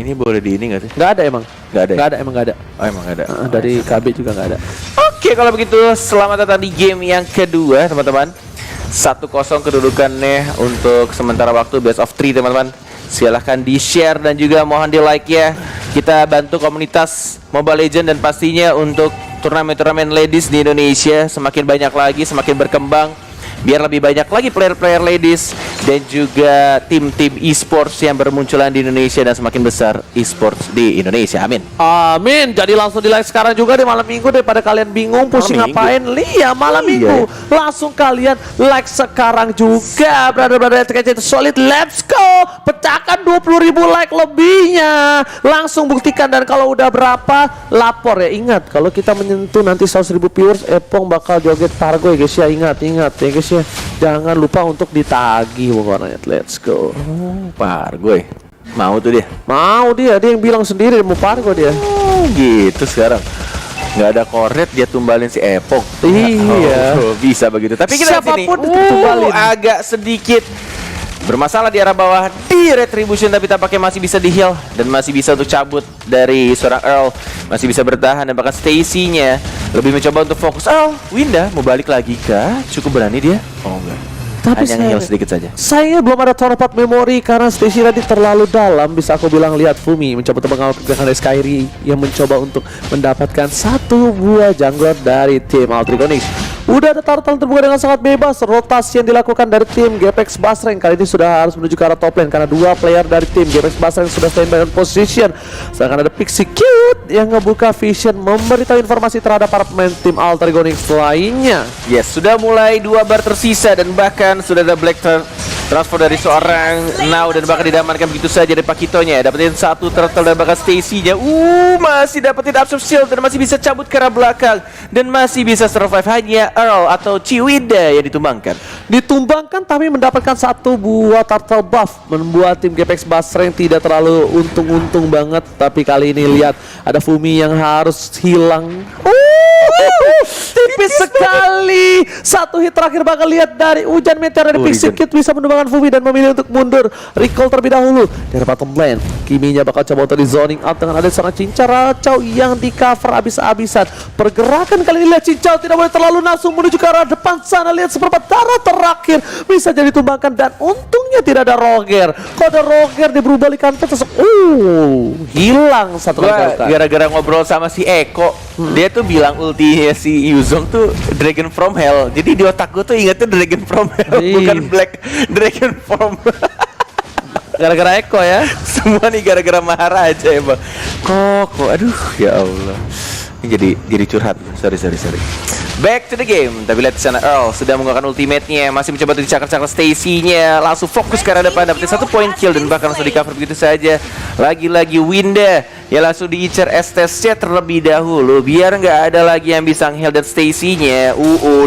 ini boleh di ini nggak sih? Nggak ada emang. Nggak ada. Nggak ada, emang nggak ada. Oh emang nggak ada. Dari KB juga nggak ada. Oke, kalau begitu selamat datang di game yang kedua teman-teman. 1-0 kedudukannya untuk sementara waktu, best of 3 teman-teman. Silahkan di share dan juga mohon di like ya. Kita bantu komunitas Mobile Legends dan pastinya untuk turnamen-turnamen ladies di Indonesia semakin banyak lagi, semakin berkembang, biar lebih banyak lagi player-player ladies dan juga tim-tim e-sports yang bermunculan di Indonesia dan semakin besar e-sports di Indonesia. Amin. Amin. Jadi langsung di like sekarang juga di malam minggu, daripada kalian bingung pusing ngapain. Lihat malam minggu. Langsung kalian like sekarang juga. Brother-brother itu solid. Let's go. Pecahkan 20.000 like lebihnya. Langsung buktikan, dan kalau udah berapa lapor ya. Ingat kalau kita menyentuh nanti 100.000 viewers, Epong bakal joget Pargo ya guys ya. Ingat ya guys ya. Jangan lupa untuk ditagih pokoknya. Let's go. Pargo ya. Mau tuh dia. Mau dia yang bilang sendiri mau Pargo dia. Gitu sekarang. Nggak ada koret, dia tumbalin si Epong. Iya. Bisa begitu. Tapi kita siapapun sini agak sedikit bermasalah di arah bawah di Retribution, tapi tampaknya masih bisa di heal dan masih bisa untuk cabut dari seorang Earl, masih bisa bertahan, dan bahkan Stacy-nya lebih mencoba untuk fokus. Winda mau balik lagi kah? Cukup berani dia? Oh enggak. Tapi hanya heal sedikit saja. Sayangnya belum ada Torpat Memory karena Stacy tadi terlalu dalam. Bisa aku bilang, lihat Fumi mencoba untuk mengalahkan dari Skyri yang mencoba untuk mendapatkan satu buah jungler dari tim Altrigonix. Udah ada turtle terbuka dengan sangat bebas. Rotasi yang dilakukan dari tim Gpex Basreng kali ini sudah harus menuju ke arah top lane karena dua player dari tim Gpex Basreng sudah standby on position. Sedangkan ada Pixie Cute yang ngebuka vision memberitahu informasi terhadap para pemain tim Altrigonix lainnya. Yes, sudah mulai 2 bar tersisa dan bahkan sudah ada Black transfer dari seorang Now dan bahkan didamankan begitu saja dari Pakitonya. Dapetin satu turtle dan bahkan Stacy-nya. Masih dapetin absorb shield dan masih bisa cabut ke arah belakang dan masih bisa survive. Hanya Earl atau Ciwida yang ditumbangkan tapi mendapatkan satu buah turtle buff, membuat tim Gpex Basreng tidak terlalu untung-untung banget. Tapi kali ini lihat ada Fumi yang harus hilang. Tipis sekali. Satu hit terakhir bakal lihat dari hujan meteor dari Pixie Kid bisa menumbangkan Fumi dan memilih untuk mundur. Recall terlebih dahulu dari bottom lane. Kiminya bakal coba untuk di zoning out dengan ada seorang Cincau yang di cover abis-abisan. Pergerakan kali ini lihat Cincau tidak boleh terlalu nafsu menuju ke arah depan sana. Lihat seperempat darah terakhir bisa jadi tumbangkan dan untungnya tidak ada Roger. Kalau ada Roger dia berubah balikan langsung hilang satu lagi. Gara-gara ngobrol sama si Eko, dia tuh bilang ultinya si Yuzong tuh Dragon from Hell. Jadi di otak gue tuh ingetnya Dragon from Hell, bukan Black Dragon from gara-gara Eko ya. Semua nih gara-gara Maharaja ya bang. Kok aduh ya Allah. Ini jadi curhat. Sorry. Back to the game. Tapi lihat di sana Earl sudah menggunakan ultimate-nya, masih mencoba untuk dicakar-cakar Stacy-nya, langsung fokus ke arah depan, dapetin satu point kill dan bahkan langsung di cover begitu saja. Lagi-lagi Winda ya langsung diincar Estes-nya terlebih dahulu biar nggak ada lagi yang bisa nge-heal, dan Stacy-nya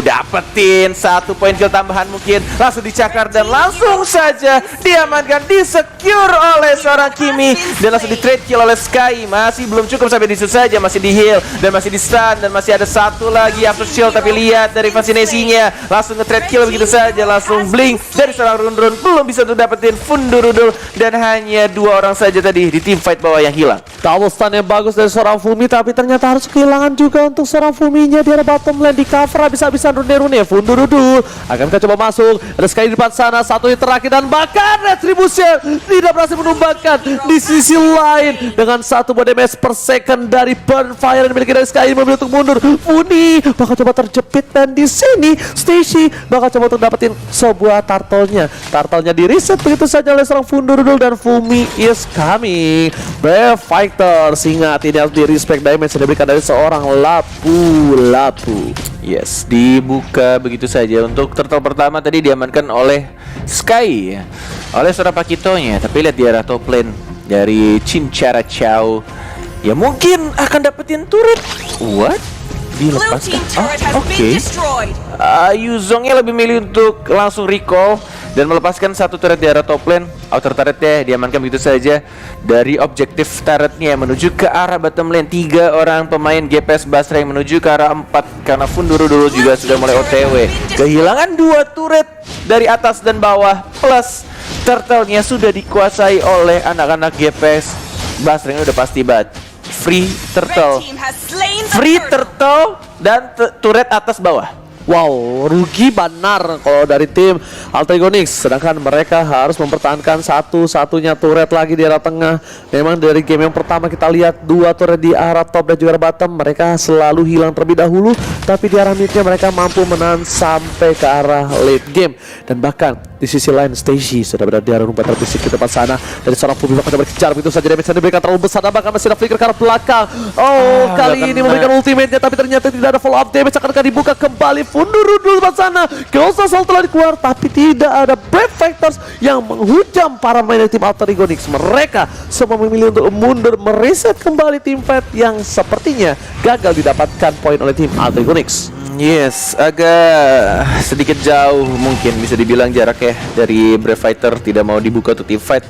dapetin satu point kill tambahan, mungkin langsung dicakar dan langsung saja diamankan, di-secure oleh seorang Kimi dan langsung di-trade kill oleh Sky. Masih belum cukup sampai di situ saja, masih di-heal dan masih di-stun dan masih ada satu lagi after shield. Tapi lihat dari fascinasinya langsung nge-trade kill begitu saja, langsung blink dari seorang Rundrun, belum bisa untuk dapetin Fundurudul dan hanya 2 orang saja tadi di tim fight bawah yang hilang. Double stun yang bagus dari seorang Fumi, tapi ternyata harus kehilangan juga untuk seorang Fuminya. Dia ada bottom lane di cover habis-habisan Rune. Fundurudul akan kita coba masuk, ada sekali di depan sana, satu hit terakhir dan bahkan Retribution tidak berhasil menumbangkan di sisi lain dengan satu buah damage per second dari burn fire yang dimiliki dari Sky, memilih untuk mundur. Funi bakal coba terjepit dan di sini Stacy bakal coba untuk dapetin sebuah turtle-nya di reset begitu saja oleh seorang Fundurudul dan Fumi is coming. Brave Fighter, ingat ini harus di respect damage yang diberikan dari seorang Lapu. Yes, dibuka begitu saja. Untuk turtle pertama tadi diamankan oleh Sky oleh seorang Pakitonya, tapi lihat di arah top lane dari Cincau ya mungkin akan dapetin turret. What? Dilepaskan. Oke. Yuzongnya lebih milih untuk langsung recall dan melepaskan satu turret di arah top lane. Outer turretnya diamankan begitu saja dari objektif turretnya menuju ke arah bottom lane. 3 orang pemain GPS Basreng menuju ke arah 4 karena Fundurudul juga sudah mulai OTW. Kehilangan 2 turret dari atas dan bawah, plus turtle-nya sudah dikuasai oleh anak-anak GPS Basreng udah pasti banget. Free Red turtle. team has slain the Free turtle. turtle dan turret atas bawah. Wow, rugi benar kalau dari tim Altrigonix. Sedangkan mereka harus mempertahankan satu-satunya turret lagi di arah tengah. Memang dari game yang pertama kita lihat 2 turret di arah top dan juga bottom. Mereka selalu hilang terlebih dahulu. Tapi di arah midnya mereka mampu menahan sampai ke arah late game. Dan bahkan di sisi lain Stacy sudah berada di arah rumput terpisik di depan sana. Dari seorang Fubi bakal berkejar begitu saja, damage yang diberikan terlalu besar. Dan bahkan masih ada flicker ke arah belakang. Oh, kali ini memberikan ultimate-nya, tapi ternyata tidak ada follow up damage. Akankah dibuka kembali Fundurudu di depan sana. Chaos Assault telah keluar, tapi tidak ada Brave Fighters yang menghujam para pemain dari tim Altrigonix. Mereka semua memilih untuk mundur, mereset kembali tim fight yang sepertinya gagal didapatkan poin oleh tim Altrigonix. Yes, agak sedikit jauh mungkin bisa dibilang jaraknya dari Brave Fighter, tidak mau dibuka untuk team fight.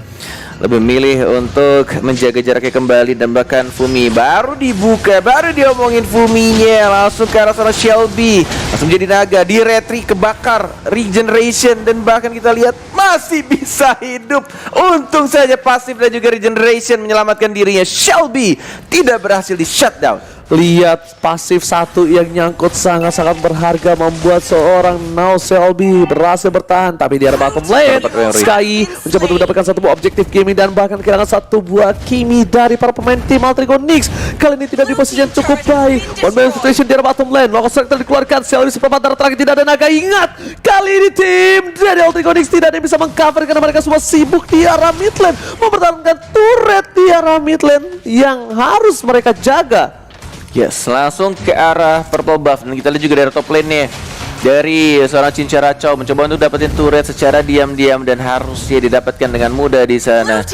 Lebih milih untuk menjaga jaraknya kembali. Dan bahkan Fumi baru dibuka, baru diomongin Fuminya langsung ke arah seorang Shelby, langsung jadi naga, di retri kebakar, regeneration, dan bahkan kita lihat masih bisa hidup. Untung saja pasif dan juga regeneration menyelamatkan dirinya. Shelby tidak berhasil di shutdown. Lihat pasif satu yang nyangkut sangat-sangat berharga, membuat seorang Now Shelby berhasil bertahan. Tapi di arah bottom lane, Sky mencoba untuk mendapatkan satu buah objektif Kimi dan bahkan kehilangan satu buah Kimi dari para pemain tim Altrigonix. Kali ini tidak di posisi yang cukup baik. One man situation di arah bottom lane, Local Strike dikeluarkan. Shelby seperempat darah terakhir, tidak ada naga. Ingat, kali ini tim dari Altrigonix tidak ada yang bisa mengcover karena mereka semua sibuk di arah mid lane, mempertahankan turret di arah mid lane yang harus mereka jaga. Yes, langsung ke arah purple buff. Dan kita lihat juga dari top lane-nya, dari seorang Cincaracau mencoba untuk dapetin turret secara diam-diam dan harusnya didapatkan dengan mudah di sana.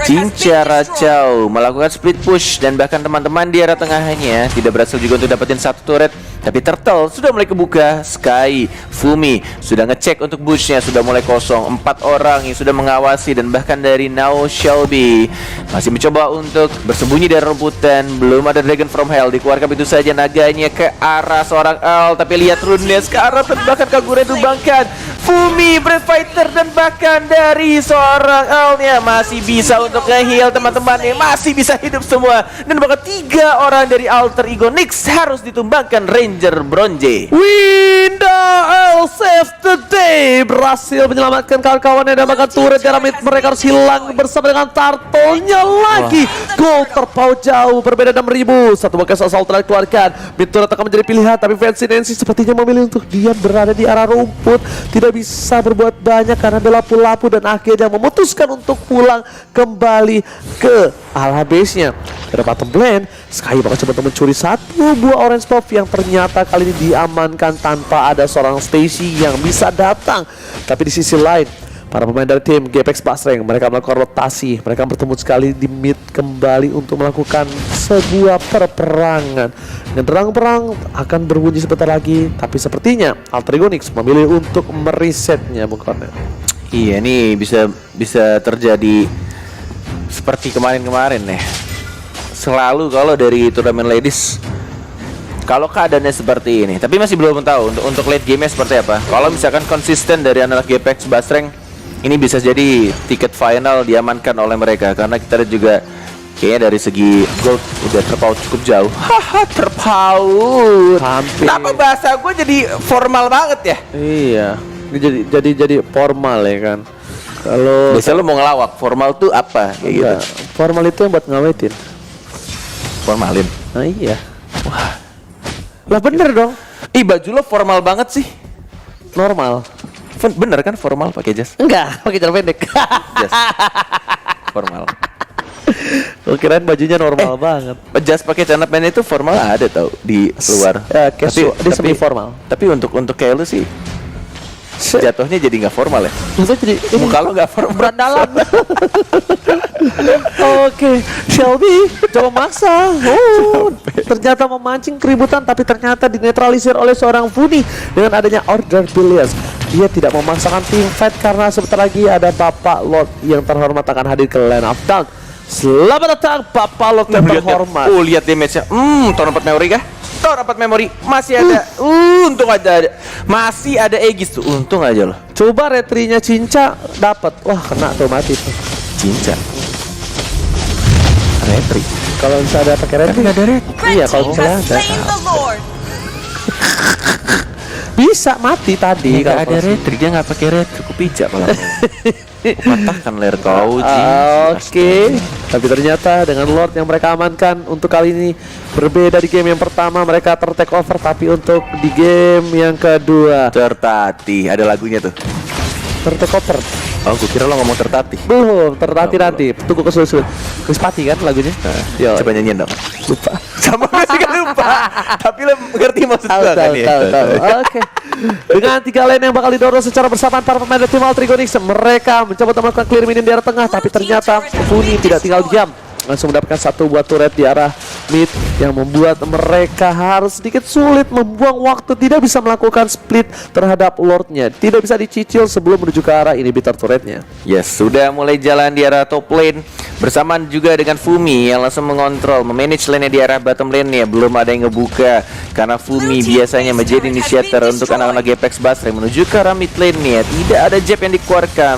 Cincaracau melakukan split push dan bahkan teman-teman di arah tengahnya tidak berhasil juga untuk dapetin satu turret. Tapi Turtle sudah mulai kebuka. Sky, Fumi sudah ngecek untuk bushnya, sudah mulai kosong. 4 orang yang sudah mengawasi dan bahkan dari Now Shelby masih mencoba untuk bersembunyi dari rumputan. Belum ada Dragon from Hell, dikeluarkan begitu saja naganya ke arah seorang Earl. Tapi lihat runnya sekarang bahkan Kagura dibangkan. Fumi, Brave Fighter, dan bahkan dari seorang Earl-nya masih bisa untuk nge-heal teman-temannya, masih bisa hidup semua. Dan bahkan 3 orang dari Altrigonix harus ditumbangkan Ranger Bronze. Winda Earl save the day, berhasil menyelamatkan kawan-kawannya dan bahkan turret di arah mid mereka harus hilang bersama dengan Turtle-nya lagi. Gol terpaut jauh, berbeda 6.000. Satu bekas assault telah dikeluarkan. Mid turret akan menjadi pilihan, tapi Fancy Nancy sepertinya memilih untuk diam berada di arah rumput. Tidak bisa berbuat banyak karena ada lapu-lapu dan akhirnya memutuskan untuk pulang kembali ke arah base-nya. Dari bottom lane, Sky bakal coba mencuri satu buah orange buff yang ternyata kali ini diamankan tanpa ada seorang Stacy yang bisa datang. Tapi di sisi lain, para pemain dari tim GPX Basreng mereka melakukan rotasi. Mereka bertemu sekali di mid kembali untuk melakukan sebuah perperangan. Dan perang akan berbunyi sebentar lagi. Tapi sepertinya Altrigonix memilih untuk meresetnya, bukannya. Iya, ini bisa terjadi seperti kemarin-kemarin nih. Selalu kalau dari turnamen ladies, kalau keadaannya seperti ini, tapi masih belum tahu untuk late game-nya seperti apa. Kalau misalkan konsisten dari anak GPX Basreng, ini bisa jadi tiket final diamankan oleh mereka. Karena kita lihat juga kayaknya dari segi gold udah terpaut cukup jauh. Haha, terpaut. Hampir. Kenapa bahasa gue jadi formal banget ya? Iya, ini jadi formal ya kan. Kalau Biasanya lu mau ngelawak, formal tuh apa? Kayak gitu. enggak, formal itu yang buat ngawetin. Formalin. Nah iya. Wah. Lah bener dong. Ih, baju lo formal banget sih. Normal. Bener kan formal pakai jas? Enggak, pakai celana pendek. Jas. Formal. Lo kirain bajunya normal banget. Jas pakai celana pendek itu formal ada tau di luar. Ya, casual, dia semi formal. Tapi untuk kayak lu sih jatuhnya jadi nggak formal ya. Itu jadi Muka lo nggak formal. berandalan. Oke, Shelby coba maksa. Ternyata memancing keributan, tapi ternyata dinetralisir oleh seorang Funi dengan adanya order Billions. Dia tidak memaksakan tim fight karena sebentar lagi ada Bapak Lord yang terhormat akan hadir ke Land of Dawn. Selamat datang Bapak Lord yang terhormat. Oh, lihat damage-nya. Tahun 4 memori kah? Tahun 4 memori masih ada. Untung aja ada. Masih ada Aegis tuh. Untung aja loh. Coba retrinya Cinca dapat. Wah, kena tuh mati tuh. Cinca. retri. Kalau misalnya ada pakai red, Tapi nggak ada red. iya Red kalau team misalnya has ada slain the Lord. bisa mati tadi Nggak kalau ada retri, dia nggak pakai red. Cukup pijak kalau mau. Patahkan leher kau, Ji. Oke, tapi ternyata dengan Lord yang mereka amankan untuk kali ini berbeda di game yang pertama mereka ter-take over, tapi untuk di game yang kedua Tertatih, ada lagunya tuh. ter-take over. Oh, gue kira lo ngomong tertatih. Belum, tertatih nanti. Tunggu kesusun. Krispati kan lagunya? Yo, Coba nyanyiin dong. lupa. Sama gue juga lupa. Tapi lo ngerti maksud gue kan ya? Tahu. Oke. Dengan 3 lane yang bakal didorong secara bersamaan para pemain dari tim Altrigonix, mereka mencoba untuk melakukan clear minion di arah tengah, tapi ternyata Funi tidak tinggal diam. Langsung mendapatkan satu buah turret di arah mid yang membuat mereka harus sedikit sulit membuang waktu, tidak bisa melakukan split terhadap Lordnya, tidak bisa dicicil sebelum menuju ke arah inhibitor turretnya. Yes, sudah mulai jalan di arah top lane bersamaan juga dengan Fumi yang langsung mengontrol, memanage lane di arah bottom lane-nya. Belum ada yang ngebuka karena Fumi biasanya menjadi initiator untuk anak-anak Apex Basre menuju ke arah mid lane-nya. Tidak ada jab yang dikeluarkan,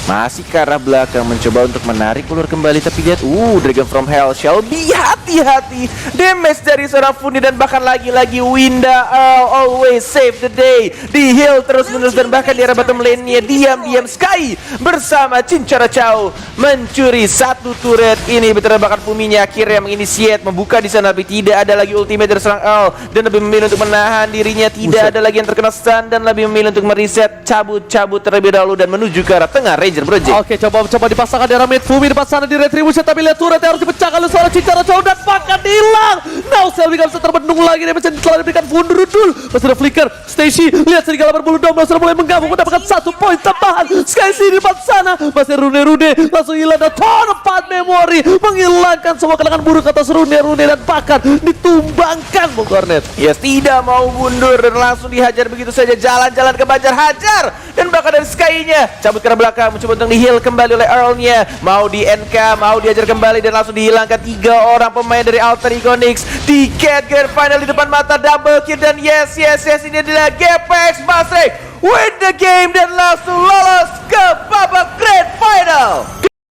masih ke arah belakang mencoba untuk menarik ulur kembali, tapi lihat Dragon from Hell Shelby, hati-hati damage dari seorang Funi, dan bahkan lagi-lagi Winda always save the day, di heal terus-menerus, dan bahkan di arah bottom lane-nya diam-diam Sky bersama Cincara Chow mencuri satu turret ini. Bahkan Fuminya akhirnya menginisiate membuka di sana, tapi tidak ada lagi ultimate dari seorang Earl dan lebih memilih untuk menahan dirinya. Tidak ada lagi yang terkena stun dan lebih memilih untuk mereset, cabut terlebih dahulu dan menuju ke arah tengah Ranger Project. Oke, coba dipasangkan di arah mid. Fumi depan sana di retribution, tapi lihat turret yang harus dipecahkan oleh seorang Cincara Chow dan bahkan hilang. Now Selby gak bisa terbendung lagi, dia bisa telah diberikan Vundurudul. Masih ada flicker, Stacy, lihat serigala berbulu domba sudah mulai menggabung mendapatkan 1 poin tambahan. Sky di depan sana, masih Rune langsung hilang, dan ton of memory menghilangkan semua kenangan buruk atas Rune dan bahkan ditumbangkan Bogornet. Yes, tidak mau mundur dan langsung dihajar begitu saja, jalan-jalan ke Banjar, hajar, dan bahkan dari Sky-nya cabut ke arah belakang mencoba untuk di-heal kembali oleh Earl-nya. Mau di NK, mau dihajar kembali dan langsung dihilangkan 3 orang pemain dari Altrigonix. Di Grand Final di depan mata, double kill, dan yes ini adalah Apex Basre win the game dan langsung lolos ke babak Grand Final.